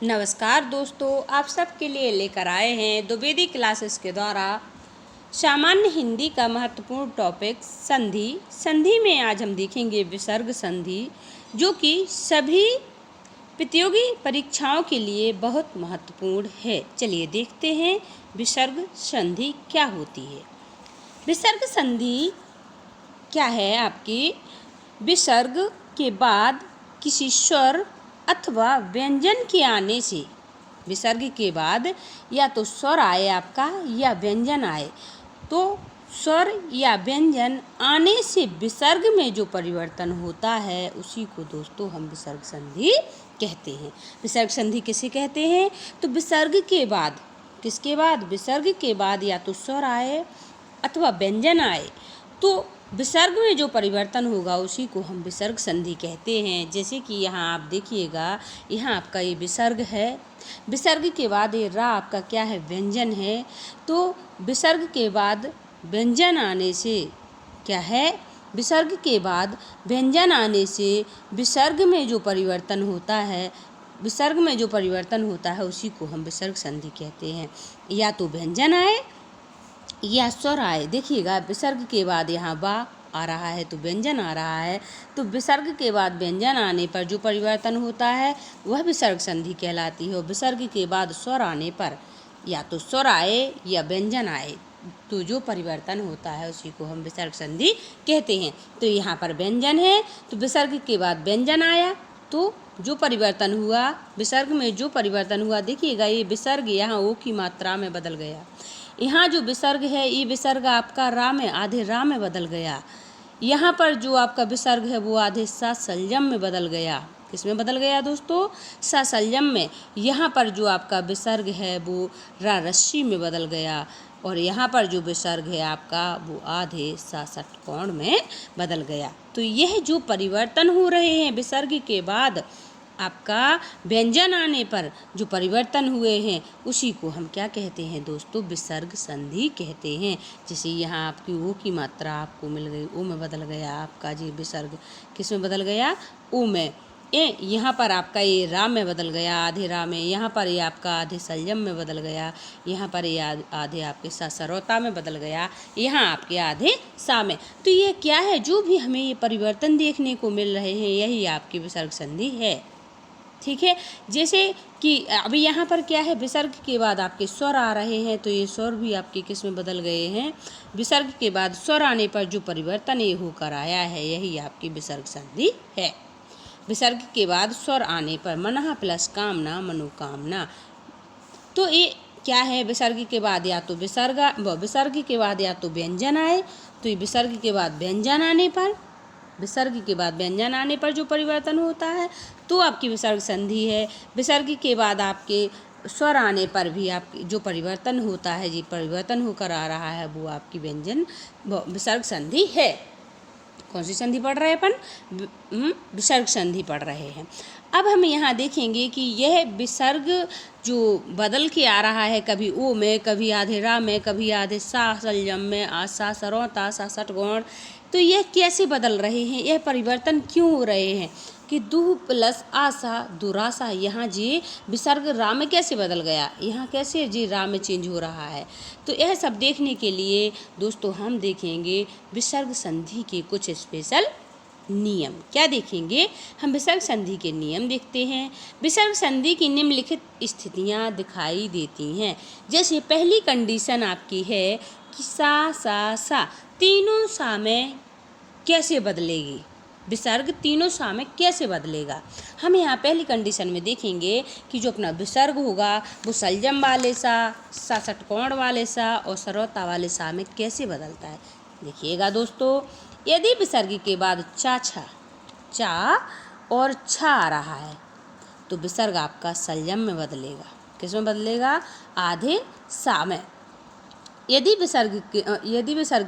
नमस्कार दोस्तों, आप सबके लिए लेकर आए हैं द्विवेदी क्लासेस के द्वारा सामान्य हिंदी का महत्वपूर्ण टॉपिक संधि। संधि में आज हम देखेंगे विसर्ग संधि, जो कि सभी प्रतियोगी परीक्षाओं के लिए बहुत महत्वपूर्ण है। चलिए देखते हैं विसर्ग संधि क्या होती है। विसर्ग संधि क्या है आपकी? विसर्ग के बाद किसी स्वर अथवा व्यंजन के आने से, विसर्ग के बाद या तो स्वर आए आपका या व्यंजन आए, तो स्वर या व्यंजन आने से विसर्ग में जो परिवर्तन होता है उसी को दोस्तों हम विसर्ग संधि कहते हैं। विसर्ग संधि किसे कहते हैं? तो विसर्ग के बाद, किसके बाद? विसर्ग के बाद या तो स्वर आए अथवा व्यंजन आए, तो विसर्ग में जो परिवर्तन होगा उसी को हम विसर्ग संधि कहते हैं। जैसे कि यहाँ आप देखिएगा, यहाँ आपका ये विसर्ग है, विसर्ग के बाद ये रा आपका क्या है? व्यंजन है। तो विसर्ग के बाद व्यंजन आने से क्या है? विसर्ग के बाद व्यंजन आने से विसर्ग में जो परिवर्तन होता है, विसर्ग में जो परिवर्तन होता है उसी को हम विसर्ग संधि कहते हैं। या तो व्यंजन आए या स्वर आए। देखिएगा, विसर्ग के बाद यहाँ बा आ रहा है तो व्यंजन आ रहा है, तो विसर्ग के बाद व्यंजन आने पर जो परिवर्तन होता है वह विसर्ग संधि कहलाती है। विसर्ग के बाद स्वर आने पर या तो स्वर आए या व्यंजन आए, तो जो परिवर्तन होता है उसी को हम विसर्ग संधि कहते हैं। तो यहाँ पर व्यंजन है, तो विसर्ग के बाद व्यंजन आया तो जो परिवर्तन हुआ, विसर्ग में जो परिवर्तन हुआ, देखिएगा ये विसर्ग यहाँ ओ की मात्रा में बदल गया। यहाँ जो विसर्ग है, ये विसर्ग आपका रा में, आधे रा में बदल गया। यहाँ पर जो आपका विसर्ग है वो आधे सा संयम में बदल गया। किसमें बदल गया दोस्तों? सा संयम में। यहाँ पर जो आपका विसर्ग है वो रा रस्सी में बदल गया, और यहाँ पर जो विसर्ग है आपका वो आधे सा षटकोण में बदल गया। तो यह जो परिवर्तन हो रहे हैं विसर्ग के बाद आपका व्यंजन आने पर जो परिवर्तन हुए हैं उसी को हम क्या कहते हैं दोस्तों? विसर्ग संधि कहते हैं। जैसे यहाँ आपकी ओ की मात्रा आपको मिल गई, ओ में बदल गया आपका जी विसर्ग। किस में बदल गया? ओ में। यहाँ पर आपका ये रा में बदल गया, आधे रा में। यहाँ पर ये आपका आधे संयम में बदल गया। यहाँ पर ये आधे आपके सा सरोता में बदल गया। यहाँ आपके आधे सा में। तो ये क्या है? जो भी हमें ये परिवर्तन देखने को मिल रहे हैं यही आपकी विसर्ग संधि है। ठीक है। जैसे कि अभी यहाँ पर क्या है? विसर्ग के बाद आपके स्वर आ रहे हैं, तो ये स्वर भी आपके किस में बदल गए हैं? विसर्ग के बाद स्वर आने पर जो परिवर्तन ये होकर आया है यही आपकी विसर्ग संधि है। विसर्ग के बाद स्वर आने पर मनः प्लस कामना मनोकामना, तो ये क्या है? विसर्ग के बाद या तो विसर्ग के बाद या तो व्यंजन आए, तो ये विसर्ग के बाद व्यंजन आने पर, विसर्ग के बाद व्यंजन आने पर जो परिवर्तन होता है तो आपकी विसर्ग संधि है। विसर्ग के बाद आपके स्वर आने पर भी आपकी जो परिवर्तन होता है, जी परिवर्तन होकर आ रहा है, वो आपकी व्यंजन विसर्ग संधि है। कौन सी संधि पढ़ रहे हैं अपन? विसर्ग संधि पढ़ रहे हैं। अब हम यहाँ देखेंगे कि यह विसर्ग जो बदल के आ रहा है, कभी ओ में, कभी आधे रा में, कभी आधे सा संयम में, सा सरोता, सा षटकोण, तो यह कैसे बदल रहे हैं? यह परिवर्तन क्यों हो रहे हैं? कि दु प्लस आसा दुरासा, यहाँ जी विसर्ग रा में कैसे बदल गया, यहाँ कैसे जी रा में चेंज हो रहा है? तो यह सब देखने के लिए दोस्तों हम देखेंगे विसर्ग संधि के कुछ स्पेशल नियम। क्या देखेंगे? हम विसर्ग संधि के नियम देखते हैं। विसर्ग संधि की निम्नलिखित स्थितियाँ दिखाई देती हैं। जैसे पहली कंडीशन आपकी है कि सा तीनों सा में कैसे बदलेगी? विसर्ग तीनों सा में कैसे बदलेगा? हम यहाँ पहली कंडीशन में देखेंगे कि जो अपना विसर्ग होगा वो संयम वाले सा षटकोण वाले सा और सरोता वाले सा में कैसे बदलता है। देखिएगा दोस्तों, यदि विसर्ग के बाद चा और छा आ रहा है तो विसर्ग आपका संयम में बदलेगा। किस में बदलेगा? आधे सा में। यदि विसर्ग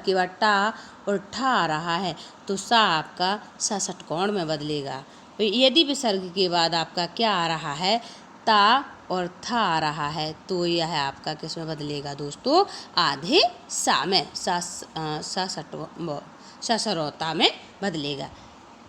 के बाद टा और ठा आ रहा है तो सा आपका सा षटकोण में बदलेगा। यदि विसर्ग के बाद आपका क्या आ रहा है? ता और था आ रहा है तो यह आपका किस में बदलेगा दोस्तों? आधे सा में, सा सरोता में बदलेगा।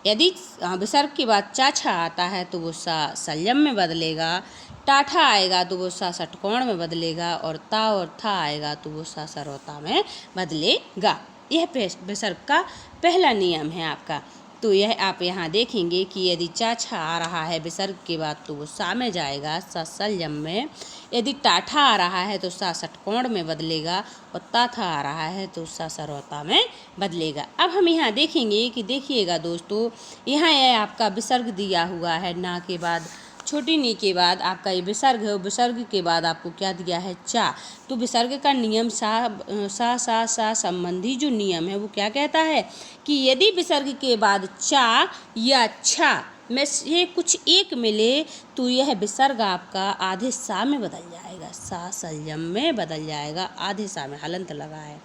यदि विसर्ग के बाद चा छा आता है तो वो सा संयम में बदलेगा। टाठा आएगा तो वो सा षटकोण में बदलेगा, और ता और था आएगा तो वो सा सरोता में बदलेगा। यह विसर्ग का पहला नियम है आपका। तो यह आप यहाँ देखेंगे कि यदि चा छा आ रहा है विसर्ग के बाद तो वो सा में जाएगा, सा सलजम में। यदि टाठा आ रहा है तो सा षटकोण में बदलेगा, और ता था आ रहा है तो सा सरोता में बदलेगा। अब हम यहाँ देखेंगे कि देखिएगा दोस्तों, यहाँ यह आपका विसर्ग दिया हुआ है, ना के बाद छोटी नी के बाद आपका ये विसर्ग है, विसर्ग के बाद आपको क्या दिया है, चा। तो विसर्ग का नियम सा संबंधी जो नियम है वो क्या कहता है कि यदि विसर्ग के बाद चा या छा में से कुछ एक मिले तो यह विसर्ग आपका आधे सा में बदल जाएगा, सा सलजम में बदल जाएगा, आधे सा में हलंत लगा है।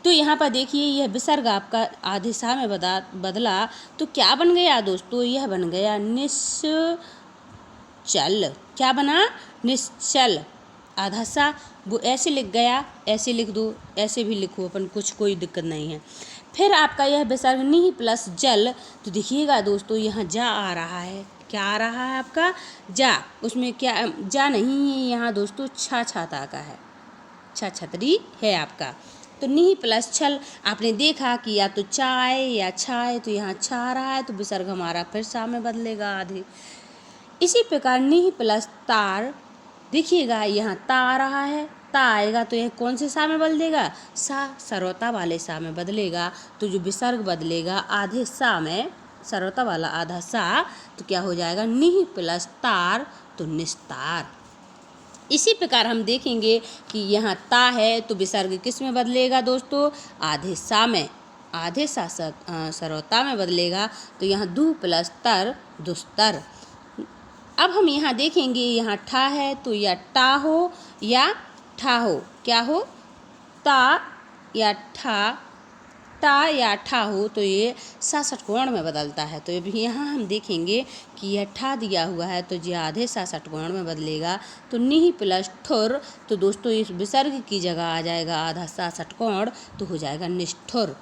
तो यहाँ पर देखिए यह विसर्ग आपका आधे सा में बदला तो क्या बन गया दोस्तों, यह बन गया निश्चल। क्या बना, निश्चल। आधा सा वो ऐसे लिख गया, ऐसे लिख दो, ऐसे भी लिखो अपन, कुछ कोई दिक्कत नहीं है। फिर आपका यह विसर्ग नी प्लस जल, तो देखिएगा दोस्तों यहाँ जा आ रहा है, क्या आ रहा है आपका, जा। उसमें क्या जा नहीं है यहाँ दोस्तों, छा छाता का है, छा छतरी है आपका। तो नी प्लस छल आपने देखा कि या तो चा आए या छा आए, तो यहाँ छा आ रहा है तो विसर्ग हमारा फिर सा में बदलेगा आधे। इसी प्रकार नी प्लस तार, देखिएगा यहाँ ता आ रहा है, ता आएगा तो यह कौन से सा में बदलेगा, सा सरोता वाले सा में बदलेगा। तो जो विसर्ग बदलेगा आधे सा में, सरोता वाला आधा सा, तो क्या हो जाएगा, नी प्लस तार तो निस्तार। इसी प्रकार हम देखेंगे कि यहाँ ता है तो विसर्ग किस में बदलेगा दोस्तों, आधे सा में, आधे सा सरोता में बदलेगा। तो यहाँ दू प्लस तर दुस्तर। अब हम यहाँ देखेंगे यहाँ ठा है तो या टा हो या ठा हो, क्या हो, ता या ठा, टा या ठा हो तो ये सा षटकोण में बदलता है। तो अभी यहाँ हम देखेंगे कि यह ठा दिया हुआ है तो ये आधे सा षटकोण में बदलेगा। तो नी प्लस ठुर, तो दोस्तों इस विसर्ग की जगह आ जाएगा आधा सा षटकोण, तो हो जाएगा निष्ठुर।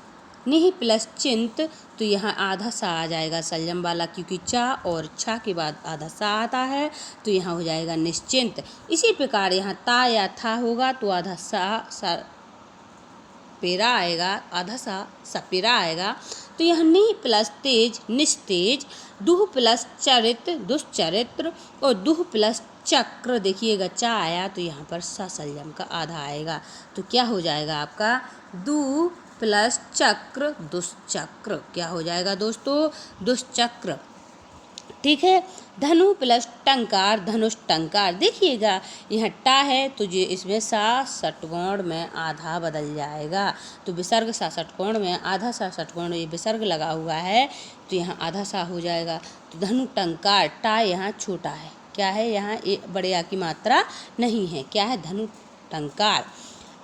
नी प्लस चिंत, तो यहाँ आधा सा आ जाएगा सलजम वाला, क्योंकि चा और छा के बाद आधा सा आता है, तो यहाँ हो जाएगा निश्चिंत। इसी प्रकार यहाँ ता या था होगा तो आधा सा पेरा आएगा, आधा सा सपेरा आएगा। तो यह नी प्लस तेज निस्तेज, दुह प्लस चरित्र दुष्चरित्र, और दुह प्लस चक्र, देखिएगा चा आया तो यहाँ पर सा सलजम का आधा आएगा। तो क्या हो जाएगा आपका, दू प्लस चक्र दुष्चक्र, क्या हो जाएगा दोस्तों, दुष्चक्र। ठीक है। धनु प्लस टंकार धनुष टंकार, देखिएगा यहाँ टा है तो ये इसमें सा षटकोण में आधा बदल जाएगा। तो विसर्ग सा षटकोण में आधा सा षटकोण ये विसर्ग लगा हुआ है तो यहाँ आधा सा हो जाएगा। तो धनु टंकार, टा यहाँ छोटा है, क्या है, यहाँ बड़े आ की मात्रा नहीं है, क्या है, धनु टंकार।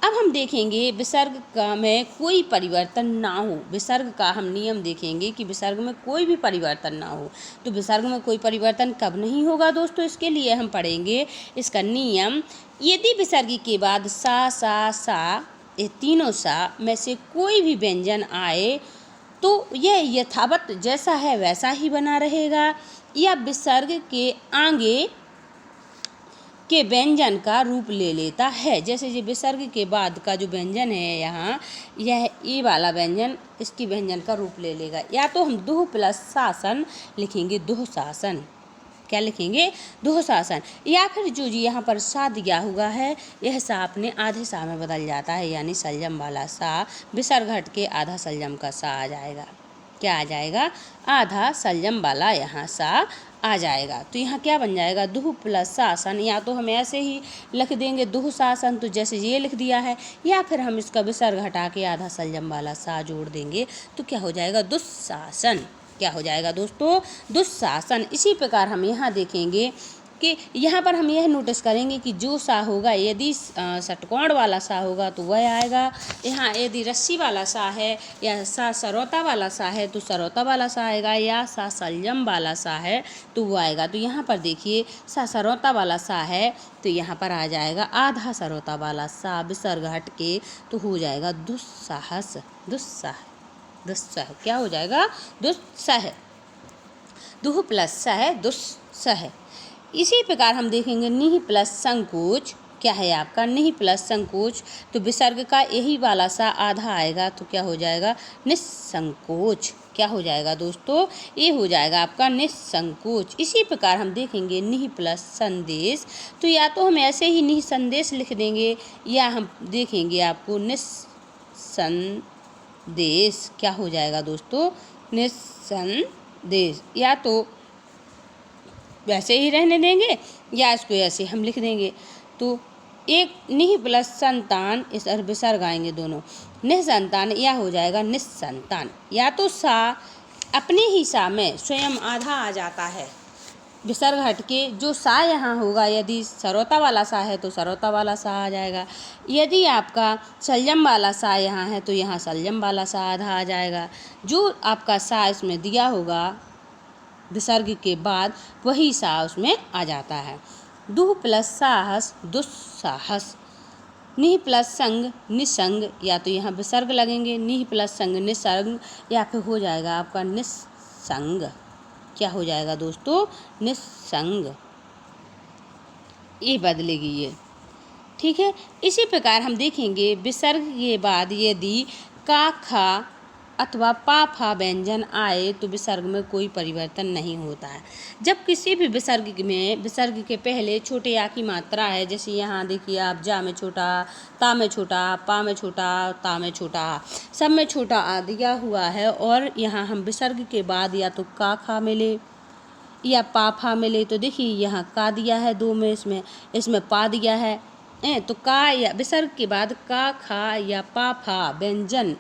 अब हम देखेंगे विसर्ग का में कोई परिवर्तन ना हो, विसर्ग का हम नियम देखेंगे कि विसर्ग में कोई भी परिवर्तन ना हो। तो विसर्ग में कोई परिवर्तन कब नहीं होगा दोस्तों, इसके लिए हम पढ़ेंगे इसका नियम। यदि विसर्ग के बाद सा ये तीनों सा में से कोई भी व्यंजन आए तो यह यथावत जैसा है वैसा ही बना रहेगा, या विसर्ग के आगे के व्यंजन का रूप ले लेता है। जैसे ये विसर्ग के बाद का जो व्यंजन है यहाँ, यह ए वाला व्यंजन इसकी व्यंजन का रूप ले लेगा। या तो हम दुह प्लस शासन लिखेंगे, दुह शासन, क्या लिखेंगे, दुह शासन। या फिर जो जी यहाँ पर सा दिया हुआ है यह सा अपने आधे सा में बदल जाता है, यानी सलजम वाला सा, विसर्ग हट के आधा सलजम का सा आ जाएगा। क्या आ जाएगा, आधा सलजम वाला यहाँ सा आ जाएगा। तो यहाँ क्या बन जाएगा, दुह प्लस शासन। या तो हम ऐसे ही लिख देंगे दुह शासन, तो जैसे ये लिख दिया है, या फिर हम इसका विसर्ग हटा के आधा सलजम वाला सा जोड़ देंगे तो क्या हो जाएगा, दुस्शासन। क्या हो जाएगा दोस्तों, दुस्शासन। इसी प्रकार हम यहाँ देखेंगे कि यहाँ पर हम यह नोटिस करेंगे कि जो सा होगा, यदि षटकोण वाला सा होगा तो वह आएगा। यहाँ यदि रस्सी वाला सा है या सा सरोता वाला सा है तो सरोता वाला सा आएगा, या सा सलजम वाला सा है तो वो आएगा। तो यहाँ पर देखिए सा सरोता वाला सा है तो यहाँ पर आ जाएगा आधा सरोता वाला सा, विसर्ग हट के तो हो जाएगा दुस्साहस, दुस्साह, क्या हो जाएगा, दुस्साह, दुह प्लस सह दुस्सह। इसी प्रकार हम देखेंगे निहि प्लस संकोच। क्या है आपका निहि प्लस संकोच, तो विसर्ग का यही वाला सा आधा आएगा तो क्या हो जाएगा निस्संकोच। क्या हो जाएगा दोस्तों, ये हो जाएगा आपका निस्संकोच। इसी प्रकार हम देखेंगे निहि प्लस संदेश, तो या तो हम ऐसे ही निहि संदेश लिख देंगे या हम देखेंगे आपको निस्संदेश। क्या हो जाएगा दोस्तों निस्संदेश, या तो वैसे ही रहने देंगे या इसको ऐसे हम लिख देंगे। तो एक निहि प्लस संतान, इस विसर्ग आएंगे दोनों, निसंतान या हो जाएगा निस्संतान। या तो सा अपने ही सा में स्वयं आधा आ जाता है विसर्ग हटके, जो सा यहाँ होगा यदि सरौता वाला सा है तो सरौता वाला सा आ जाएगा, यदि आपका सलजम वाला सा यहाँ है तो यहाँ सलजम वाला सा आधा आ जाएगा। जो आपका सा इसमें दिया होगा विसर्ग के बाद वही सा उसमें आ जाता है। दुह प्लस साहस दुस्साहस, निहि प्लस संग निसंग, या तो यहाँ विसर्ग लगेंगे निहि प्लस संग निसंग या फिर हो जाएगा आपका निस्संग। क्या हो जाएगा दोस्तों निस्संग, ये बदलेगी ये, ठीक है। इसी प्रकार हम देखेंगे विसर्ग के बाद यदि का खा अथवा पा फा व्यंजन आए तो विसर्ग में कोई परिवर्तन नहीं होता है। जब किसी भी विसर्ग में विसर्ग के पहले छोटे आ की मात्रा है, जैसे यहाँ देखिए आप जा में छोटा, ता में छोटा, पा में छोटा, ता में छोटा, सब में छोटा आ दिया हुआ है, और यहाँ हम विसर्ग के बाद या तो का खा मिले या पा फा मिले, तो देखिए यहाँ का दिया है दो में, इसमें पा दिया है, तो का या विसर्ग के बाद का खा या पा फा व्यंजन,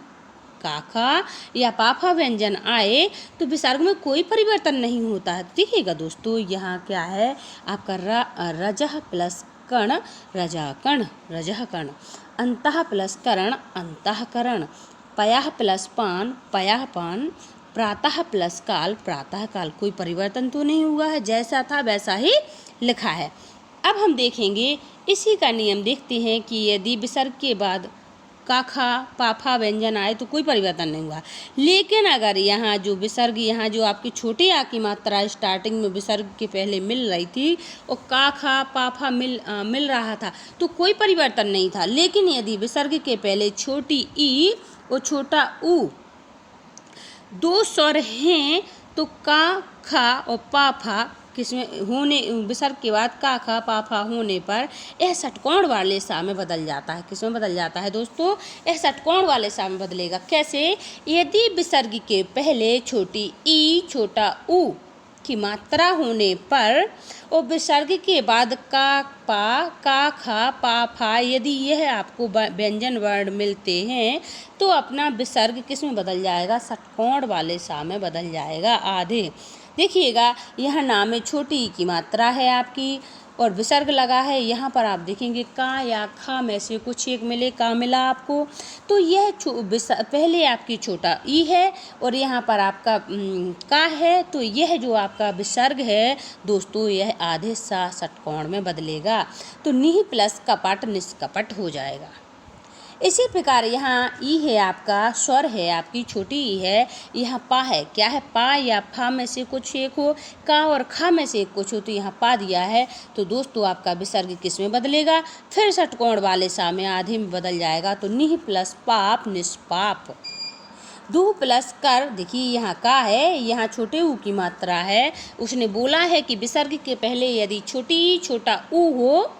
का खा या पाफा व्यंजन आए तो विसर्ग में कोई परिवर्तन नहीं होता है। देखिएगा दोस्तों यहाँ क्या है आपका रजह प्लस कण रजा कण रजह कण, अंतः प्लस करण अंतःकरण, पयः प्लस पान पयः पान, प्रातः प्लस काल प्रातः काल। कोई परिवर्तन तो नहीं हुआ है, जैसा था वैसा ही लिखा है। अब हम देखेंगे इसी का नियम देखते हैं कि यदि विसर्ग के बाद का खा पाफा व्यंजन आए तो कोई परिवर्तन नहीं हुआ, लेकिन अगर यहाँ जो विसर्ग यहाँ जो आपकी छोटी आ की मात्रा स्टार्टिंग में विसर्ग के पहले मिल रही थी और का खा पाफा मिल रहा था तो कोई परिवर्तन नहीं था। लेकिन यदि विसर्ग के पहले छोटी ई और छोटा ऊ दो स्वर हैं तो का खा और पाफा किसमें होने विसर्ग के बाद का खा पाफा होने पर यह षटकोण वाले सा में बदल जाता है। किसमें बदल जाता है दोस्तों, यह षटकोण वाले सा में बदलेगा। कैसे, यदि विसर्ग के पहले छोटी ई छोटा ऊ की मात्रा होने पर और विसर्ग के बाद का पा का खा पा फा यदि यह आपको व्यंजन वर्ण मिलते हैं तो अपना विसर्ग किस में बदल जाएगा, षटकोण वाले सा में बदल जाएगा आधे। देखिएगा यहाँ ना में छोटी ई की मात्रा है आपकी और विसर्ग लगा है, यहाँ पर आप देखेंगे का या खा में से कुछ एक मिले, का मिला आपको, तो यह पहले आपकी छोटा ई है और यहाँ पर आपका का है, तो यह जो आपका विसर्ग है दोस्तों यह आधे सा षटकोण में बदलेगा, तो निहि प्लस कपट निष्कपट हो जाएगा। इसी प्रकार यहाँ ई है आपका स्वर है आपकी छोटी ई है, यहाँ पा है, क्या है पा या फा में से कुछ एक हो, का और खा में से एक कुछ हो, तो यहाँ पा दिया है तो दोस्तों आपका विसर्ग किस में बदलेगा, फिर षटकोण वाले सा में आधे में बदल जाएगा, तो निहि प्लस पाप निष्पाप। दुह प्लस कर, देखिए यहाँ का है, यहाँ छोटे ऊ की मात्रा है, उसने बोला है कि विसर्ग के पहले यदि छोटी छोटा ऊ हो,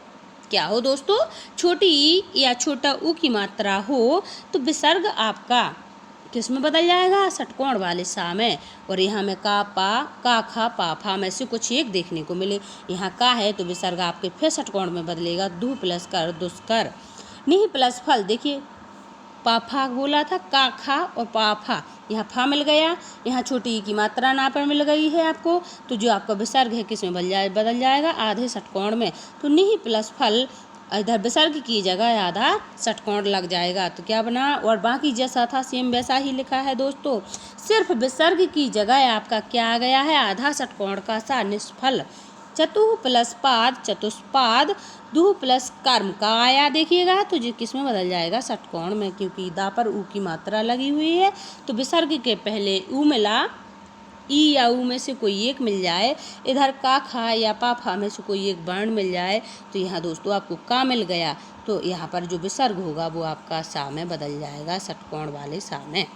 क्या हो दोस्तों, छोटी ई या छोटा ऊ की मात्रा हो तो विसर्ग आपका किस में बदल जाएगा, षटकोण वाले सा में, और यहाँ में का पा का खा पा फा में से कुछ एक देखने को मिले, यहाँ का है तो विसर्ग आपके फिर षटकोण में बदलेगा, दुह प्लस कर दुष्कर। निहि प्लस फल, देखिए पाफा बोला था, का खा और पाफा, यहाँ फा मिल गया, यहाँ छोटी ई की मात्रा ना पर मिल गई है आपको, तो जो आपका विसर्ग है किस में बदल जाएगा, आधे षटकोण में, तो निहि प्लस फल इधर विसर्ग की जगह आधा षटकोण लग जाएगा, तो क्या बना, और बाकी जैसा था सेम वैसा ही लिखा है दोस्तों, सिर्फ विसर्ग की जगह आपका क्या आ गया है, आधा षटकोण का सा निष्फल। चतुः प्लस पाद चतुष्पाद, दुह प्लस कर्म का आया देखिएगा, तो जो किस में बदल जाएगा, षटकोण में, क्योंकि दा पर ऊ की मात्रा लगी हुई है तो विसर्ग के पहले ऊ मिला ई या ऊ में से कोई एक मिल जाए, इधर का खा या पा फा में से कोई एक वर्ण मिल जाए, तो यहाँ दोस्तों आपको का मिल गया, तो यहाँ पर जो विसर्ग होगा वो आपका सा में बदल जाएगा, षटकोण वाले सा में।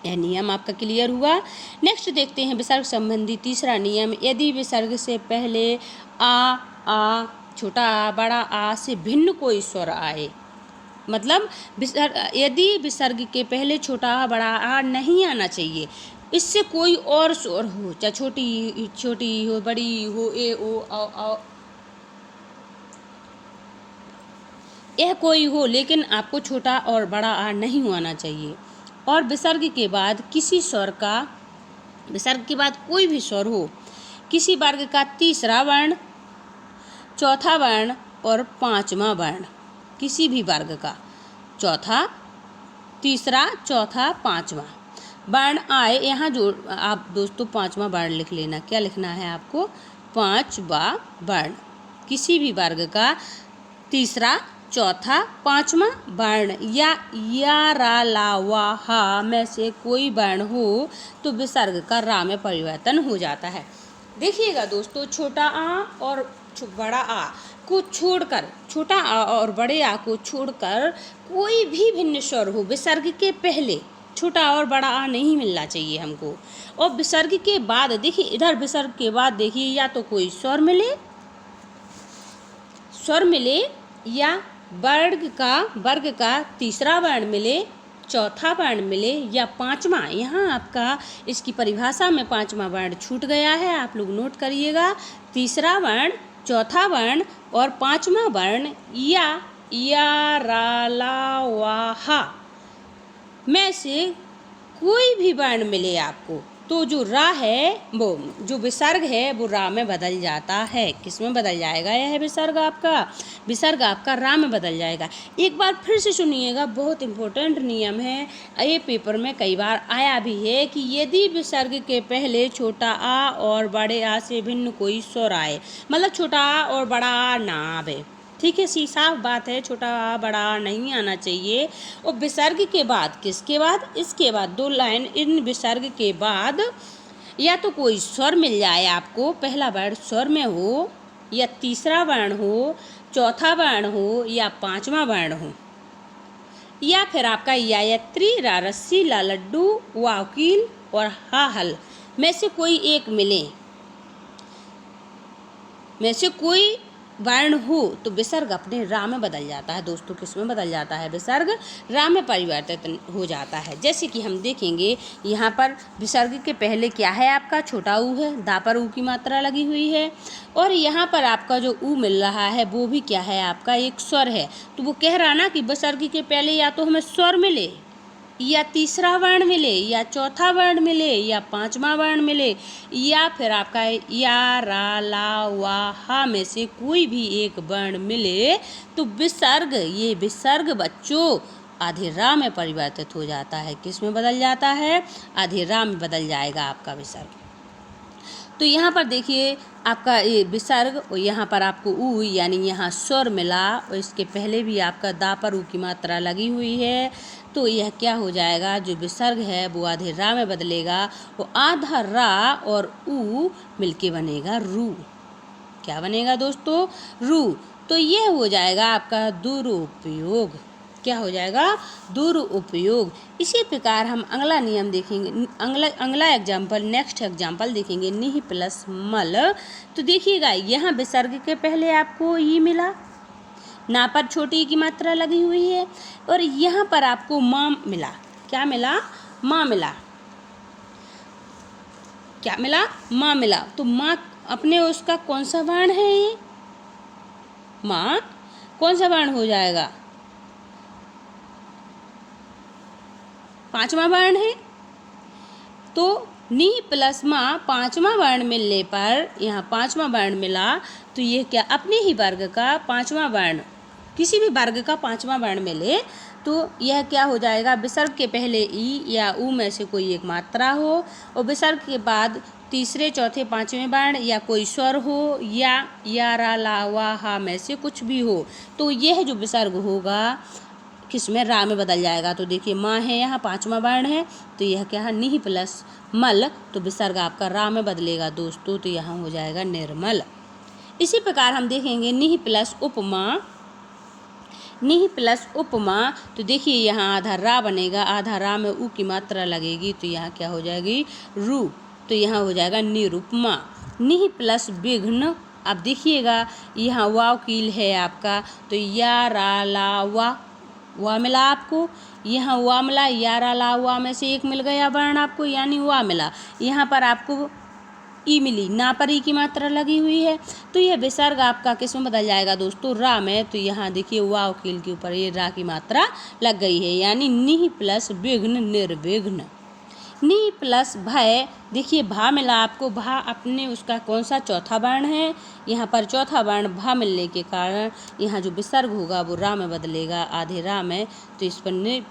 यह नियम आपका क्लियर हुआ। नेक्स्ट देखते हैं विसर्ग संबंधी तीसरा नियम। यदि विसर्ग से पहले आ, छोटा आ, बड़ा आ से भिन्न कोई स्वर आए, मतलब यदि विसर्ग के पहले छोटा आ बड़ा आ नहीं आना चाहिए, इससे कोई और स्वर हो, चाहे छोटी हो, बड़ी हो, ए ओ औ यह कोई हो, लेकिन आपको छोटा और बड़ा आ नहीं आना चाहिए। और विसर्ग के बाद किसी स्वर का, विसर्ग के बाद कोई भी स्वर हो, किसी वर्ग का तीसरा वर्ण, चौथा वर्ण और पांचवा वर्ण, किसी भी वर्ग का चौथा, तीसरा, चौथा, पांचवा वर्ण आए, यहाँ जो आप दोस्तों पांचवा वर्ण लिख लेना। क्या लिखना है आपको? पांचवा वर्ण। किसी भी वर्ग का तीसरा, चौथा, पांचवा वर्ण या रा ला वा हा में से कोई वर्ण हो तो विसर्ग का रा में परिवर्तन हो जाता है। देखिएगा दोस्तों, छोटा आ और बड़ा आ को छोड़कर, छोटा आ और बड़े आ को छोड़कर कोई भी भिन्न स्वर हो, विसर्ग के पहले छोटा और बड़ा आ नहीं मिलना चाहिए हमको। और विसर्ग के बाद देखिए, इधर विसर्ग के बाद देखिए, या तो कोई स्वर मिले या वर्ग का तीसरा वर्ण मिले, चौथा वर्ण मिले या पांचवा। यहाँ आपका इसकी परिभाषा में पांचवा वर्ण छूट गया है, आप लोग नोट करिएगा। तीसरा वर्ण, चौथा वर्ण और पांचवा वर्ण या रा ला वा हा में से कोई भी वर्ण मिले आपको, तो जो रा है, वो जो विसर्ग है वो रा में बदल जाता है। किस में बदल जाएगा? यह विसर्ग आपका रा में बदल जाएगा। एक बार फिर से सुनिएगा, बहुत इम्पोर्टेंट नियम है, ये पेपर में कई बार आया भी है कि यदि विसर्ग के पहले छोटा आ और बड़े आ से भिन्न कोई स्वर आए, मतलब छोटा आ और बड़ा आ ना आवे, ठीक है, साफ बात है, छोटा आ बड़ा आ नहीं आना चाहिए। और विसर्ग के बाद, किसके बाद? इसके बाद 2 लाइन, इन विसर्ग के बाद या तो कोई स्वर मिल जाए आपको, पहला वर्ण स्वर में हो या तीसरा वर्ण हो, चौथा वर्ण हो या पांचवा वर्ण हो, या फिर आपका यायत्री, रा रस्सी, ला लड्डू, वा वकील और हा हल में से कोई एक मिले, में से कोई वर्ण हो तो विसर्ग अपने रा में बदल जाता है। दोस्तों, किस में बदल जाता है? विसर्ग रा में परिवर्तित हो जाता है। जैसे कि हम देखेंगे, यहाँ पर विसर्ग के पहले क्या है आपका? छोटा ऊ है, दा पर ऊ की मात्रा लगी हुई है, और यहाँ पर आपका जो ऊ मिल रहा है वो भी क्या है? आपका एक स्वर है। तो वो कह रहा ना कि विसर्ग के पहले या तो हमें स्वर मिले, या तीसरा वर्ण मिले, या चौथा वर्ण मिले, या पांचवा वर्ण मिले, या फिर आपका या रा ला वा हा में से कोई भी एक वर्ण मिले, तो ये विसर्ग बच्चों आधे रा में परिवर्तित हो जाता है। किस में बदल जाता है? आधे रा में बदल जाएगा आपका विसर्ग। तो यहाँ पर देखिए आपका ये विसर्ग, और यहाँ पर आपको ऊ यानी यहाँ स्वर मिला, और इसके पहले भी आपका दा पर ऊ की मात्रा लगी हुई है, तो यह क्या हो जाएगा? जो विसर्ग है वो आधे रा में बदलेगा, वो आधा रा और ऊ मिलके बनेगा रू। क्या बनेगा दोस्तों? रू। तो यह हो जाएगा आपका दुरुपयोग। क्या हो जाएगा? दुरुपयोग। इसी प्रकार हम अगला नियम देखेंगे, अगला एग्जाम्पल, नेक्स्ट एग्जाम्पल देखेंगे, निह प्लस मल। तो देखिएगा, यहाँ विसर्ग के पहले आपको ई मिला, ना पर छोटी की मात्रा लगी हुई है, और यहाँ पर आपको माँ मिला। क्या मिला? माँ मिला। क्या मिला? माँ मिला। तो माँ अपने उसका कौन सा वर्ण है? ये माँ कौन सा वर्ण हो जाएगा? पांचवा वर्ण है। तो नी प्लस माँ पांचवा वर्ण मिलने पर, यहाँ पांचवा वर्ण मिला, तो ये क्या? अपने ही वर्ग का पांचवा वर्ण, किसी भी वर्ग का पांचवा वर्ण मिले तो यह क्या हो जाएगा? विसर्ग के पहले ई या ऊ में से कोई एक मात्रा हो, और विसर्ग के बाद तीसरे, चौथे, पांचवें वर्ण या कोई स्वर हो, या रा ला वा हा में से कुछ भी हो, तो यह जो विसर्ग होगा किस में, रा में बदल जाएगा। तो देखिए माँ है यहाँ, पांचवा वर्ण है, तो यह क्या है, निह प्लस मल, तो विसर्ग आपका रा में बदलेगा दोस्तों, तो यहाँ हो जाएगा निर्मल। इसी प्रकार हम देखेंगे निह प्लस उपमा, निह प्लस उपमा, तो देखिए यहाँ आधा रा बनेगा, आधा रा में उ की मात्रा लगेगी, तो यहाँ क्या हो जाएगी, रू, तो यहाँ हो जाएगा निरुपमा। निह प्लस विघ्न, अब देखिएगा यहाँ वाव कील है आपका, तो या रा ला वा मिला आपको, यहाँ वा मिला, या रा ला वा में से एक मिल गया वर्ण आपको, यानी वा मिला। यहाँ पर आपको ई मिली, ना पर ई की मात्रा लगी हुई है, तो यह विसर्ग आपका किस में बदल जाएगा दोस्तों, रा में। तो यहाँ देखिए वाव कील के ऊपर ये रा की मात्रा लग गई है, यानी निह प्लस विघ्न निर्विघ्न। निह प्लस भय, देखिए भा मिला आपको, भा अपने उसका कौन सा चौथा वर्ण है, यहाँ पर चौथा वर्ण भा मिलने के कारण यहाँ जो विसर्ग होगा वो रा में बदलेगा, आधे रा में, तो इस पर निह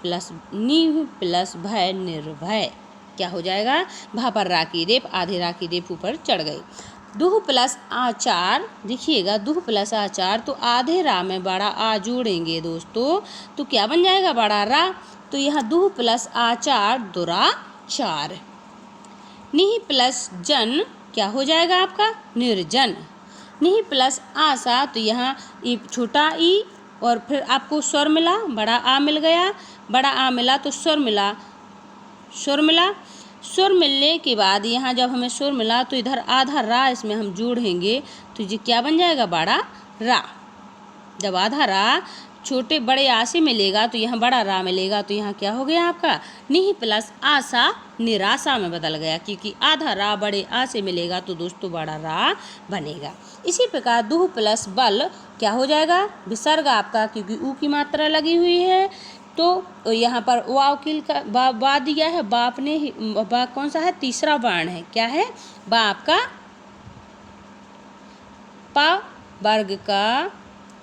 प्लस भय निर्भय क्या हो जाएगा, भा पर रा की रेप, आधे रा की रेप ऊपर चढ़ गई। दुह प्लस आचार, देखिएगा दुह प्लस आचार, तो आधे रा में बड़ा आ जोड़ेंगे दोस्तों, तो क्या बन जाएगा, बड़ा रा, तो यहाँ दुह प्लस आचार दुराचार। निह प्लस जन क्या हो जाएगा आपका, निर्जन। निह प्लस आशा, तो यहाँ छोटा ई और फिर आपको स्वर मिला, बड़ा आ मिल गया, बड़ा आ मिला तो स्वर मिला, स्वर मिला, स्वर मिलने के बाद यहाँ जब हमें स्वर मिला तो इधर आधा रा इसमें हम जोड़ेंगे, तो ये क्या बन जाएगा, बड़ा रा। जब आधा रा छोटे बड़े आ से मिलेगा तो यहाँ बड़ा रा मिलेगा, तो यहाँ क्या हो गया आपका, निह प्लस आशा निराशा में बदल गया, क्योंकि आधा रा बड़े आ से मिलेगा तो दोस्तों बड़ा रा बनेगा। इसी प्रकार दुह प्लस बल क्या हो जाएगा, विसर्ग आपका, क्योंकि ऊ की मात्रा लगी हुई है, तो यहाँ पर वाव कील का बा दिया है, बाप ने बा कौन सा है, तीसरा वर्ण है, क्या है, बा आपका पा वर्ग का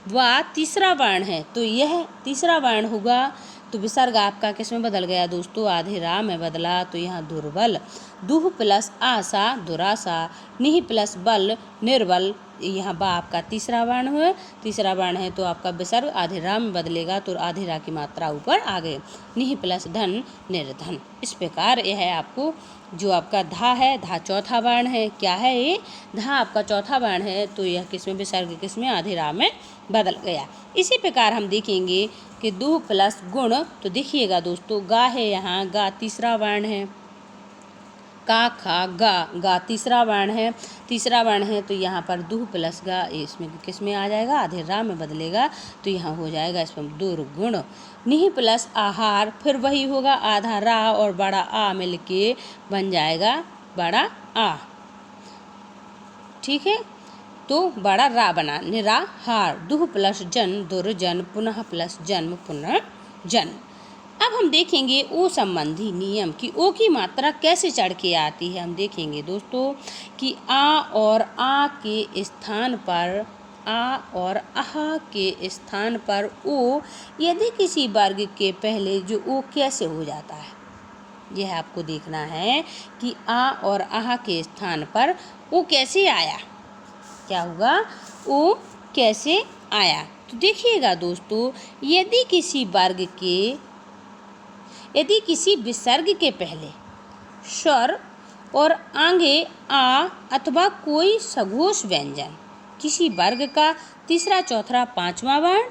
वा तीसरा वर्ण है, तो यह तीसरा वर्ण होगा, तो विसर्ग आपका किस में बदल गया दोस्तों, आधे रा में बदला, तो यहाँ दुर्बल। दुह प्लस आशा दुराशा, निह प्लस बल निर्बल, यहाँ बा आपका तीसरा वर्ण है, तीसरा वर्ण है तो आपका विसर्ग आधे रा में बदलेगा, तो आधे रा की मात्रा ऊपर आ गए। निह प्लस धन निर्धन। इस प्रकार यह है आपको जो आपका धा है, धा चौथा वर्ण है, क्या है ये, धा आपका चौथा वर्ण है, तो यह किस में विसर्ग किस में, आधे रा में बदल गया। इसी प्रकार हम देखेंगे कि दुह प्लस गुण, तो देखिएगा दोस्तों गा है यहाँ, गा तीसरा वर्ण है, का खा गा, गा तीसरा वर्ण है, तीसरा वर्ण है, तो यहाँ पर दुह प्लस गा इसमें किस में आ जाएगा, आधे रा में बदलेगा, तो यहाँ हो जाएगा इसमें दुर्गुण। निह प्लस आहार, फिर वही होगा, आधा रा और बड़ा आ मिलके बन जाएगा बड़ा आ, ठीक है, तो बड़ा रा बना, निराहार। दुह प्लस जन दुर्जन, पुनः प्लस जन्म पुनर्जन। अब हम देखेंगे ओ संबंधी नियम कि ओ की मात्रा कैसे चढ़ के आती है। हम देखेंगे दोस्तों कि आ और आ के स्थान पर, आ और आहा के स्थान पर ओ, यदि किसी वर्ग के पहले जो ओ कैसे हो जाता है, यह आपको देखना है कि आ और आहा के स्थान पर ओ कैसे आया, क्या होगा, ओ कैसे आया। तो देखिएगा दोस्तों, यदि किसी विसर्ग के पहले स्वर और आगे आ अथवा कोई सघोष व्यंजन, किसी वर्ग का तीसरा चौथा पांचवा वर्ण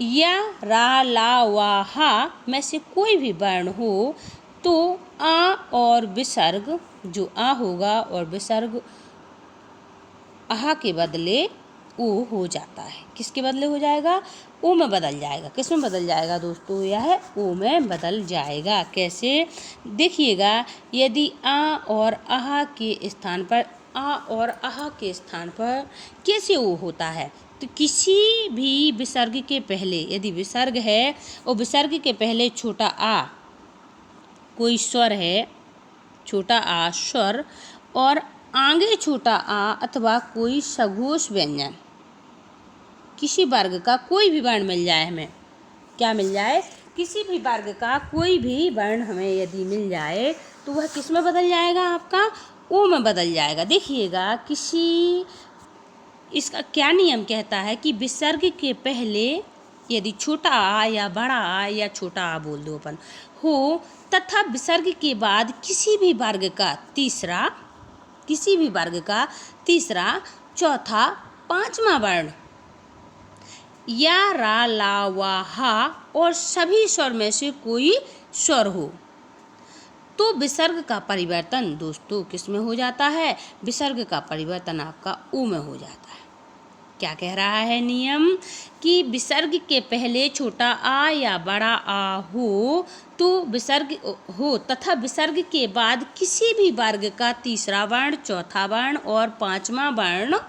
या रा ला वा हा में से कोई भी वर्ण हो, तो आ और विसर्ग, जो आ होगा और विसर्ग आहा के बदले ओ हो जाता है। किसके बदले हो जाएगा, ओ में बदल जाएगा। किस में बदल जाएगा दोस्तों, यह ओ में बदल जाएगा। कैसे, देखिएगा, यदि आ और आहा के स्थान पर, आ और आहा के स्थान पर कैसे ओ होता है, तो किसी भी विसर्ग के पहले, यदि विसर्ग है और विसर्ग के पहले छोटा आ कोई स्वर है, छोटा आ स्वर और आगे छोटा आ अथवा कोई सघोष व्यंजन, किसी वर्ग का कोई भी वर्ण मिल जाए, हमें क्या मिल जाए, किसी भी वर्ग का कोई भी वर्ण हमें यदि मिल जाए, तो वह किस में बदल जाएगा, आपका ओ में बदल जाएगा। देखिएगा, किसी, इसका क्या नियम कहता है कि विसर्ग के पहले यदि छोटा आ या बड़ा आ या छोटा आ बोल दो अपन, हो तथा विसर्ग के बाद किसी भी वर्ग का तीसरा, चौथा, पांचवा वर्ण या रा ला वा हा और सभी स्वर में से कोई स्वर हो तो विसर्ग का परिवर्तन दोस्तों किस में हो जाता है? विसर्ग का परिवर्तन आपका ऊ में हो जाता है। क्या कह रहा है नियम कि विसर्ग के पहले छोटा आ या बड़ा आ हो तो विसर्ग हो तथा विसर्ग के बाद किसी भी वर्ग का तीसरा वर्ण, चौथा वर्ण और पांचवा वर्ण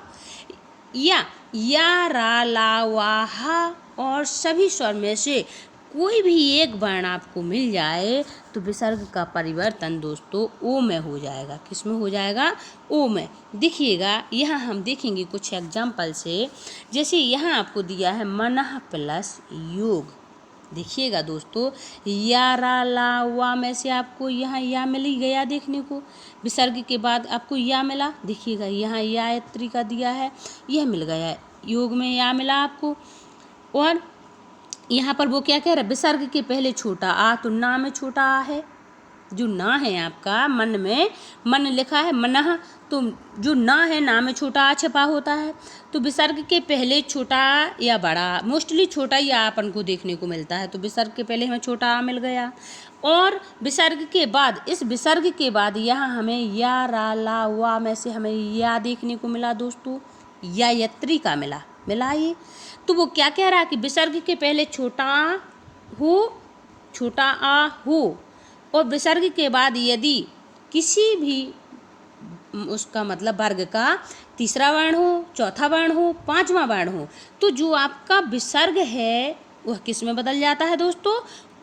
या रा ला वा हा और सभी स्वर में से कोई भी एक वर्ण आपको मिल जाए तो विसर्ग का परिवर्तन दोस्तों ओ में हो जाएगा। किस में हो जाएगा? ओ में। देखिएगा यहाँ हम देखेंगे कुछ एग्जाम्पल से, जैसे यहाँ आपको दिया है मनः प्लस योग। देखिएगा दोस्तों, या रा ला वा में से आपको यहाँ या मिल ही गया देखने को, विसर्ग के बाद आपको या मिला। देखिएगा यहाँ यात्री का दिया है, यह मिल गया, योग में या मिला आपको। और यहाँ पर वो क्या कह रहा है? विसर्ग के पहले छोटा आ तो ना में छोटा आ है, जो ना है आपका मन लिखा है मनः, तो जो ना है ना में छोटा आ छपा होता है। तो विसर्ग के पहले छोटा या बड़ा, मोस्टली छोटा ही आ अपन को देखने को मिलता है, तो विसर्ग के पहले हमें छोटा आ मिल गया। और विसर्ग के बाद, इस विसर्ग के बाद यहाँ हमें या रा ला वा में से हमें या देखने को मिला दोस्तों, या यत्री का मिला ये। तो वो क्या कह रहा है कि विसर्ग के पहले छोटा आ हो और विसर्ग के बाद यदि किसी भी उसका मतलब वर्ग का तीसरा वर्ण हो, चौथा वर्ण हो, पांचवा वर्ण हो तो जो आपका विसर्ग है वह किस में बदल जाता है दोस्तों?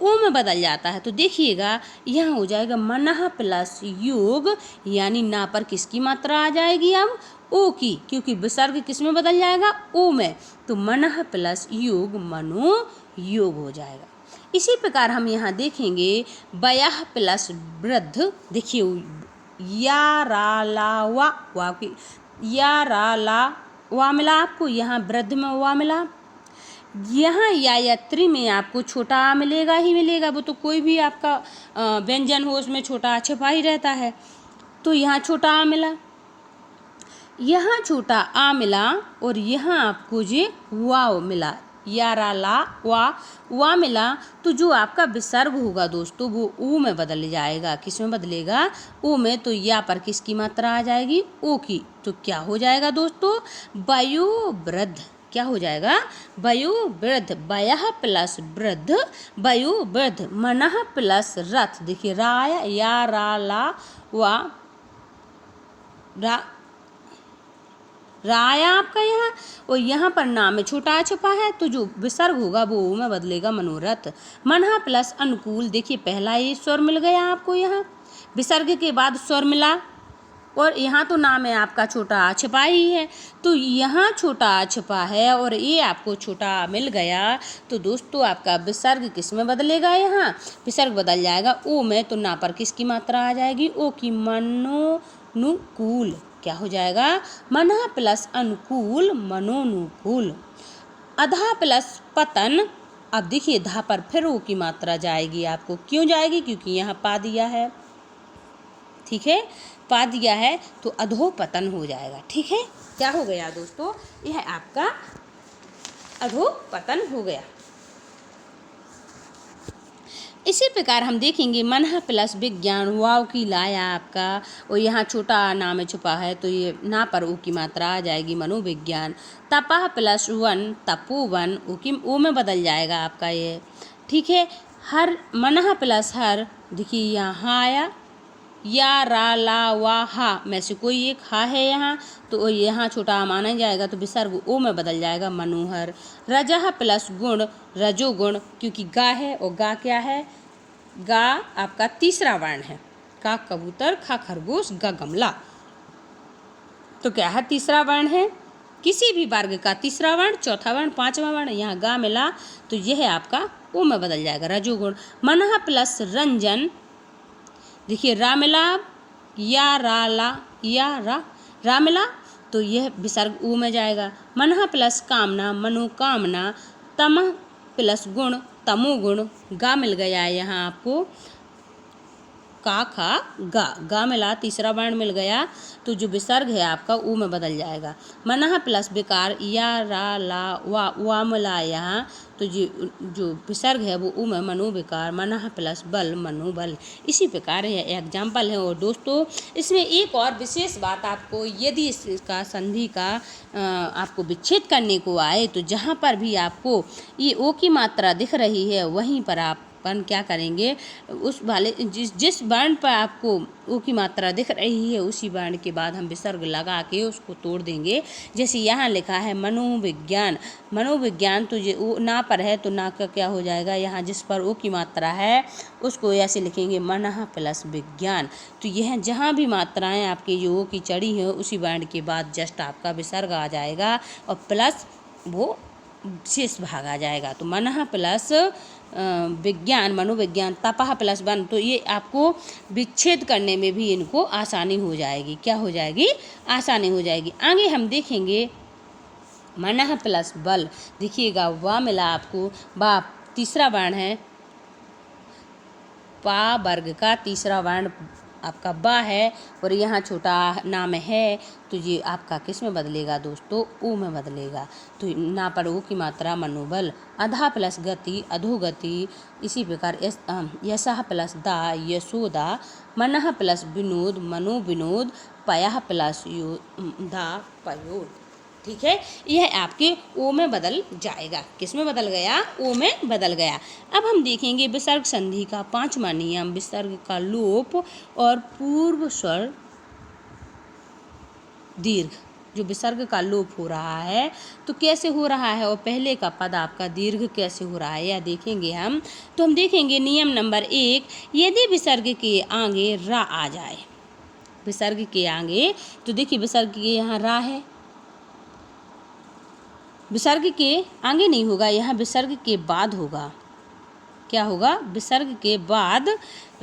ओ में बदल जाता है। तो देखिएगा यहाँ हो जाएगा मनः प्लस योग, यानी ना पर किसकी मात्रा आ जाएगी? अब ओ की, क्योंकि विसर्ग किस में बदल जाएगा? ओ में। तो मनः प्लस योग मनो योग हो जाएगा। इसी प्रकार हम यहाँ देखेंगे वयः प्लस वृद्ध। देखिए या रा ला वा की या रा ला वा मिला आपको, यहाँ वृद्ध में वा मिला। यहाँ यात्री में आपको छोटा आ मिलेगा ही मिलेगा, वो तो कोई भी आपका व्यंजन हो उसमें छोटा आ छपा ही रहता है। तो यहाँ छोटा आ मिला, यहाँ छोटा आ मिला और यहाँ आपको ये वाव मिला, या रा ला वा मिला। तो जो आपका विसर्ग होगा दोस्तों वो ऊ में बदल जाएगा। किस में बदलेगा? ऊ में। तो या पर किसकी मात्रा आ जाएगी? ओ की। तो क्या हो जाएगा दोस्तों? वयोवृद्ध। क्या हो जाएगा? वयोवृद्ध। वयः प्लस वृद्ध वयोवृद्ध। मनः प्लस रथ। देखिए राय या रा ला वा राया आपका यहाँ, और यहाँ पर नाम में छोटा आ छपा है तो जो विसर्ग होगा वो में बदलेगा मनोरथ। मनः प्लस अनुकूल। देखिए पहला ये स्वर मिल गया आपको, यहाँ विसर्ग के बाद स्वर मिला और यहाँ तो नाम है आपका छोटा आ छपा ही है, तो यहाँ छोटा आ छपा है और ये आपको छोटा आ मिल गया। तो दोस्तों आपका विसर्ग किस में बदलेगा? यहाँ विसर्ग बदल जाएगा ओ में। तो ना पर किसकी मात्रा आ जाएगी? ओ की। मनोनुकूल। क्या हो जाएगा? मनः प्लस अनुकूल मनोनुकूल। अधा प्लस पतन। अब देखिए धा पर फिर ओ की मात्रा जाएगी आपको। क्यों जाएगी? क्योंकि यहाँ पा दिया है, ठीक है, पा दिया है तो अधो पतन हो जाएगा। ठीक है, क्या हो गया दोस्तों? यह आपका अधो पतन हो गया। इसी प्रकार हम देखेंगे मनः प्लस विज्ञान। वाव की लाया आपका, और यहाँ छोटा ना में छुपा है तो ये ना पर ओ की मात्रा आ जाएगी, मनोविज्ञान। तपः प्लस वन तपोवन, ओ की ओ में बदल जाएगा आपका ये। ठीक है, हर मनः प्लस हर। देखिए यहाँ आया या रा ला वा हा में से कोई एक हा है यहाँ, तो यहाँ छोटा माना जाएगा तो विसर्ग ओ में बदल जाएगा, मनोहर। रजः प्लस गुण रजोगुण, क्योंकि गा है और गा क्या है? गा आपका तीसरा वर्ण है। का कबूतर, खा खरगोश, गा गमला। तो क्या है? तीसरा वर्ण है। किसी भी वर्ग का तीसरा वर्ण, चौथा वर्ण, पांचवा वर्ण, यहाँ गा मिला तो यह आपका ओ में बदल जाएगा, रजोगुण। मनः प्लस रंजन। देखिए रा मिला, या रा ला या रा मिला तो यह विसर्ग ऊ में जाएगा। मनः प्लस कामना मनोकामना। तमः प्लस गुण तमोगुण, गा मिल गया है यहाँ आपको, का खा गा मिला, तीसरा वर्ण मिल गया, तो जो विसर्ग है आपका ऊ में बदल जाएगा। मनः प्लस विकार, या रा ला वा मिला यहाँ, तो जो विसर्ग है वो ऊ में, मनोविकार, मनः प्लस बल मनोबल। इसी प्रकार यह एग्जाम्पल है। और दोस्तों इसमें एक और विशेष बात, आपको यदि इसका संधि का आपको विच्छेद करने को आए तो जहाँ पर भी आपको ये ओ की मात्रा दिख रही है वहीं पर आप क्या करेंगे, उस वाले जिस वर्ण पर आपको ओ की मात्रा दिख रही है उसी वर्ण के बाद हम विसर्ग लगा के उसको तोड़ देंगे। जैसे यहाँ लिखा है मनोविज्ञान, मनोविज्ञान तो ये ओ ना पर है तो ना का क्या हो जाएगा, यहाँ जिस पर ओ की मात्रा है उसको ऐसे लिखेंगे मनः प्लस विज्ञान। तो यह जहाँ भी मात्राएं आपके जो ओ की चढ़ी हैं उसी वर्ण के बाद जस्ट आपका विसर्ग आ जाएगा और प्लस वो शेष भाग आ जाएगा। तो मनः प्लस विज्ञान, मनोविज्ञान, तपः प्लस वन, तो ये आपको विच्छेद करने में भी इनको आसानी हो जाएगी। क्या हो जाएगी? आसानी हो जाएगी। आगे हम देखेंगे मनः प्लस बल। देखिएगा वा मिला आपको, बा तीसरा वर्ण है, पा वर्ग का तीसरा वर्ण आपका बा है और यहाँ छोटा नाम है, तो ये आपका किस में बदलेगा दोस्तों? ओ में बदलेगा। तो ना पर ओ की मात्रा मनोबल, अधा प्लस गति अधोगति, इसी प्रकार यशः प्लस दा यशोदा, मनः प्लस विनोद मनोविनोद, पयः प्लस दा पयोद। ठीक है, यह आपके ओ में बदल जाएगा। किस में बदल गया? ओ में बदल गया। अब हम देखेंगे विसर्ग संधि का 5वां नियम, विसर्ग का लोप और पूर्व स्वर दीर्घ। जो विसर्ग का लोप हो रहा है तो कैसे हो रहा है और पहले का पद आपका दीर्घ कैसे हो रहा है यह देखेंगे हम। तो हम देखेंगे नियम नंबर 1, यदि विसर्ग के आगे रा आ जाए, विसर्ग के आगे, तो देखिए विसर्ग के यहाँ रा है, विसर्ग के आगे नहीं होगा, यहाँ विसर्ग के बाद होगा। क्या होगा? विसर्ग के बाद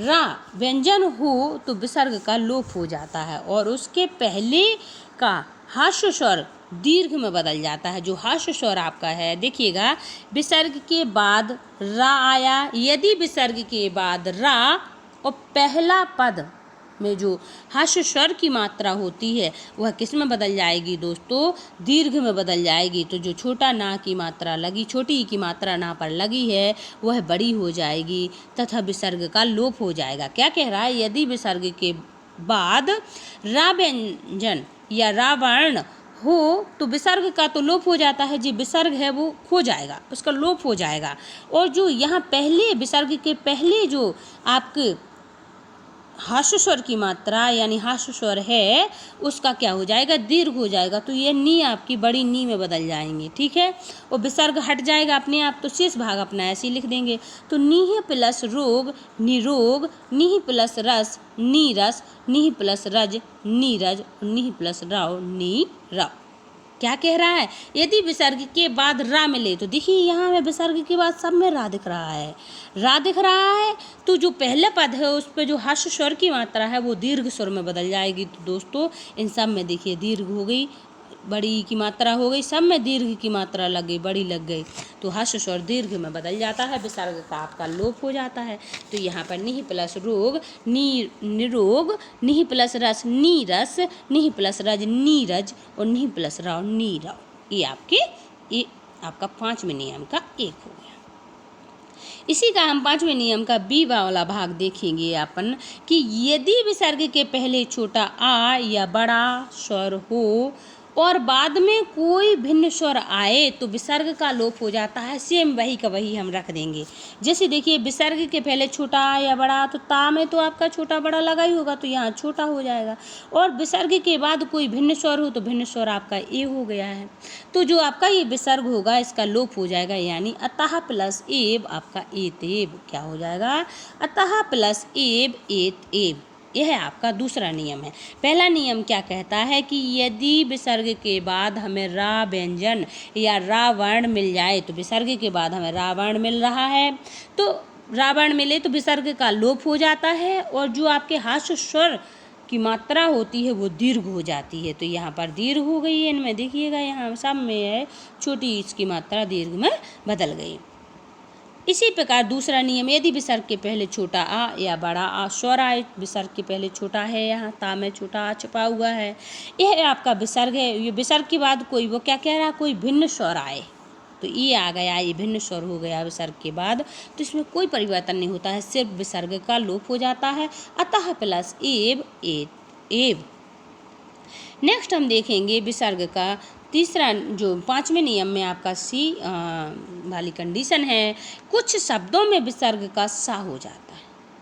रा व्यंजन हो तो विसर्ग का लोप हो जाता है और उसके पहले का हास्य स्वर दीर्घ में बदल जाता है। जो हास्य स्वर आपका है, देखिएगा विसर्ग के बाद रा आया, यदि विसर्ग के बाद रा और पहला पद में जो हास्य स्वर की मात्रा होती है वह किस में बदल जाएगी दोस्तों? दीर्घ में बदल जाएगी। तो जो छोटा ना की मात्रा लगी, छोटी की मात्रा ना पर लगी है वह बड़ी हो जाएगी तथा विसर्ग का लोप हो जाएगा। क्या कह रहा है? यदि विसर्ग के बाद रा व्यंजन या रा वर्ण हो तो विसर्ग का तो लोप हो जाता है, जो विसर्ग है वो खो जाएगा, उसका लोप हो जाएगा। और जो यहाँ पहले विसर्ग के पहले जो आपके हास्य स्वर की मात्रा यानी हास्य स्वर है उसका क्या हो जाएगा? दीर्घ हो जाएगा। तो ये नी आपकी बड़ी नी में बदल जाएंगे। ठीक है, और विसर्ग हट जाएगा अपने आप, तो शेष भाग अपना ऐसे ही लिख देंगे। तो नीह प्लस रोग निरोग, नीह प्लस रस नीरस, नीह प्लस रज नीरज, नीह प्लस राव नी राव। क्या कह रहा है? यदि विसर्ग के बाद रा मिले, तो देखिए यहाँ में विसर्ग के बाद सब में रा दिख रहा है, रा दिख रहा है, तो जो पहले पद है उस पर जो हास्य स्वर की मात्रा है वो दीर्घ स्वर में बदल जाएगी। तो दोस्तों इन सब में देखिए दीर्घ हो गई, बड़ी की मात्रा हो गई, सब में दीर्घ की मात्रा लग गई, बड़ी लग गई, तो हास्य स्वर दीर्घ में बदल जाता है, विसर्ग का आपका लोप हो जाता है। तो यहाँ पर निह प्लस रोग निरोग, निह प्लस रस नीरस, निह प्लस रज नीरज और निह प्लस राव नीराव। ये आपका 5वें नियम का 1 हो गया। इसी का हम 5वें नियम का बी वाला भाग देखेंगे अपन कि यदि विसर्ग के पहले छोटा आ या बड़ा स्वर हो और बाद में कोई भिन्न स्वर आए तो विसर्ग का लोप हो जाता है। सेम वही का वही हम रख देंगे। जैसे देखिए विसर्ग के पहले छोटा आ या बड़ा, तो ता में तो आपका छोटा बड़ा लगा ही होगा, तो यहाँ छोटा हो जाएगा। और विसर्ग के बाद कोई भिन्न स्वर हो तो भिन्न स्वर आपका ए हो गया है। तो जो आपका ये विसर्ग होगा इसका लोप हो जाएगा, यानी अतः प्लस एब आपका एतेब क्या हो जाएगा? अतः प्लस एब एत एब। यह आपका दूसरा नियम है। पहला नियम क्या कहता है कि यदि विसर्ग के बाद हमें रा व्यंजन या रा वर्ण मिल जाए, तो विसर्ग के बाद हमें रा वर्ण मिल रहा है तो रा वर्ण मिले तो विसर्ग का लोप हो जाता है और जो आपके हास्य स्वर की मात्रा होती है वो दीर्घ हो जाती है। तो यहाँ पर दीर्घ हो गई है, इनमें देखिएगा यहाँ सब में है छोटी इसकी मात्रा दीर्घ में बदल गई। इसी प्रकार दूसरा नियम, यदि विसर्ग के पहले छोटा आ या बड़ा आ स्वर आए, विसर्ग के पहले छोटा है, यहाँ ता में छोटा आ छुपा हुआ है, यह आपका विसर्ग है। ये विसर्ग के बाद कोई वो क्या कह रहा है, कोई भिन्न स्वर आए, तो ये आ गया, ये भिन्न स्वर हो गया विसर्ग के बाद, तो इसमें कोई परिवर्तन नहीं होता है, सिर्फ विसर्ग का लोप हो जाता है। अतः प्लस एव एव। नेक्स्ट हम देखेंगे विसर्ग का तीसरा, जो 5वें नियम में आपका सी वाली कंडीशन है, कुछ शब्दों में विसर्ग का सा हो जाता है,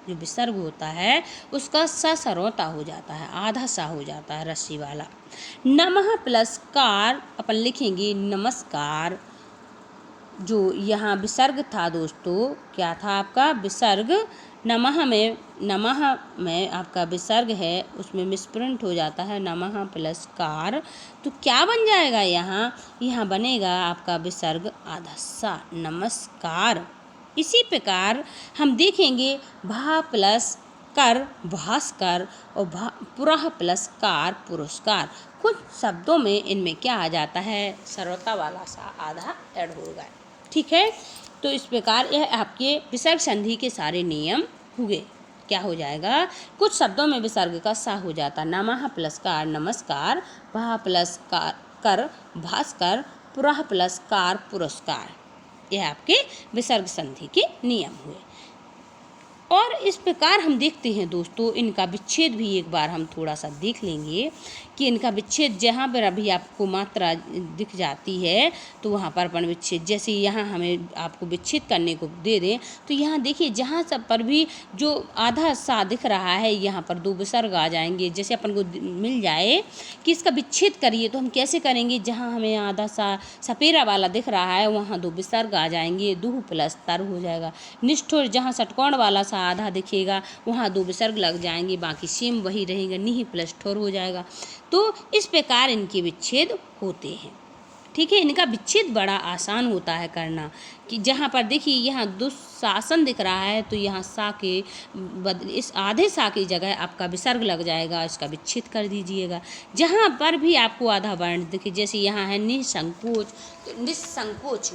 जो विसर्ग होता है उसका सा सरौता हो जाता है, आधा सा हो जाता है रस्सी वाला। नमः प्लस कार अपन लिखेंगे नमस्कार, जो यहाँ विसर्ग था दोस्तों, क्या था आपका विसर्ग, नमः में आपका विसर्ग है, उसमें मिसप्रिंट हो जाता है नमः प्लस कार, तो क्या बन जाएगा, यहाँ बनेगा आपका विसर्ग आधा सा, नमस्कार। इसी प्रकार हम देखेंगे भा प्लस कर भास्कर और पुरः प्लस कार पुरस्कार, कुछ शब्दों में इनमें क्या आ जाता है, सरलता वाला सा आधा ऐड होगा। ठीक है, तो इस प्रकार यह आपके विसर्ग संधि के सारे नियम हुए। क्या हो जाएगा, कुछ शब्दों में विसर्ग का सा हो जाता, नमः प्लस कार नमस्कार, भा प्लस कर भास्कर, पुरः प्लस कार पुरस्कार, यह आपके विसर्ग संधि के नियम हुए। और इस प्रकार हम देखते हैं दोस्तों, इनका विच्छेद भी एक बार हम थोड़ा सा देख लेंगे कि इनका विच्छेद जहाँ पर अभी आपको मात्रा दिख जाती है तो वहाँ पर अपन विच्छेद, जैसे यहाँ हमें आपको विच्छेद करने को दे दें तो यहाँ देखिए जहाँ सब पर भी जो आधा सा दिख रहा है यहाँ पर दो विसर्ग आ जाएंगे। जैसे अपन को मिल जाए कि इसका विच्छेद करिए तो हम कैसे करेंगे, जहाँ हमें आधा सा सपेरा वाला दिख रहा है वहाँ दो विसर्ग आ जाएंगे, दुह प्लस तर हो जाएगा। निष्ठुर जहाँ षटकोण वाला सा आधा दिखेगा वहाँ दो विसर्ग लग जाएंगे, बाकी सेम वही रहेगा, निह प्लस ठोर हो जाएगा। तो इस प्रकार इनके विच्छेद होते हैं। ठीक है, इनका विच्छेद बड़ा आसान होता है करना, कि जहाँ पर देखिए यहाँ दुशासन दिख रहा है तो यहाँ सा के बदले इस आधे सा की जगह आपका विसर्ग लग जाएगा, इसका विच्छेद कर दीजिएगा। जहाँ पर भी आपको आधा वर्ण दिखे, जैसे यहाँ है निसंकोच, तो निसंकोच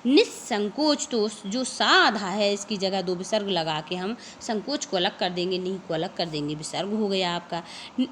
निसंकोच, तो जो सा आधा है इसकी जगह दो विसर्ग लगा के हम संकोच को अलग कर देंगे, निह को अलग कर देंगे, विसर्ग हो गया आपका।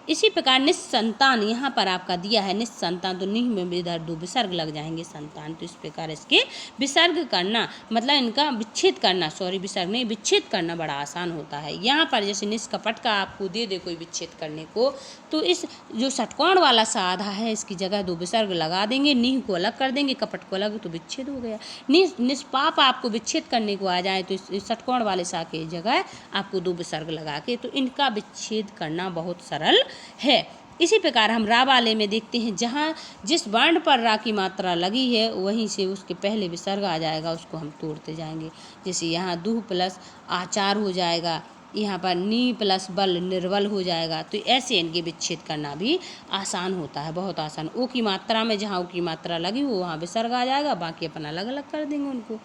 इसी प्रकार निस्संतान, यहाँ पर आपका दिया है निस्संतान, तो निह में इधर दो विसर्ग लग जाएंगे संतान, तो इस प्रकार इसके विसर्ग करना, मतलब इनका विच्छेद करना, विसर्ग नहीं विच्छेद करना बड़ा आसान होता है। यहाँ पर जैसे निष्कपट का आपको दे दे कोई विच्छेद करने को, तो इस जो षटकोण वाला सा आधा है इसकी जगह दो विसर्ग लगा देंगे, निह को अलग कर देंगे, कपट को अलग, तो विच्छेद हो गया। निष्पाप आपको विच्छेद करने को आ जाए तो इस षटकोण वाले सा की जगह आपको दो विसर्ग लगा के, तो इनका विच्छेद करना बहुत सरल है। इसी प्रकार हम रा वाले में देखते हैं, जहाँ जिस वर्ण पर रा की मात्रा लगी है वहीं से उसके पहले विसर्ग आ जाएगा, उसको हम तोड़ते जाएंगे। जैसे यहाँ दुह प्लस आचार हो जाएगा, यहाँ पर नी प्लस बल निर्बल हो जाएगा, तो ऐसे इनके विच्छेद करना भी आसान होता है, बहुत आसान। ओ की मात्रा में जहाँ ओ की मात्रा लगी हो वहाँ विसर्ग आ जाएगा, बाकी अपन अलग अलग कर देंगे उनको।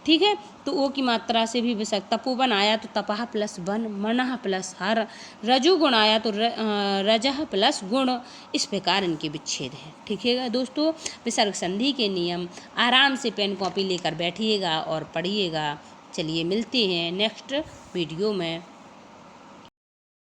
ठीक है, तो ओ की मात्रा से भी विसर्ग, तपोवन आया तो तपह प्लस वन, मनः प्लस हर, रजुगुण आया तो रजह प्लस गुण, इस प्रकार इनके विच्छेद हैं। ठीक है दोस्तों, विसर्ग संधि के नियम आराम से पेन कॉपी लेकर बैठिएगा और पढ़िएगा। चलिए मिलते हैं नेक्स्ट वीडियो में।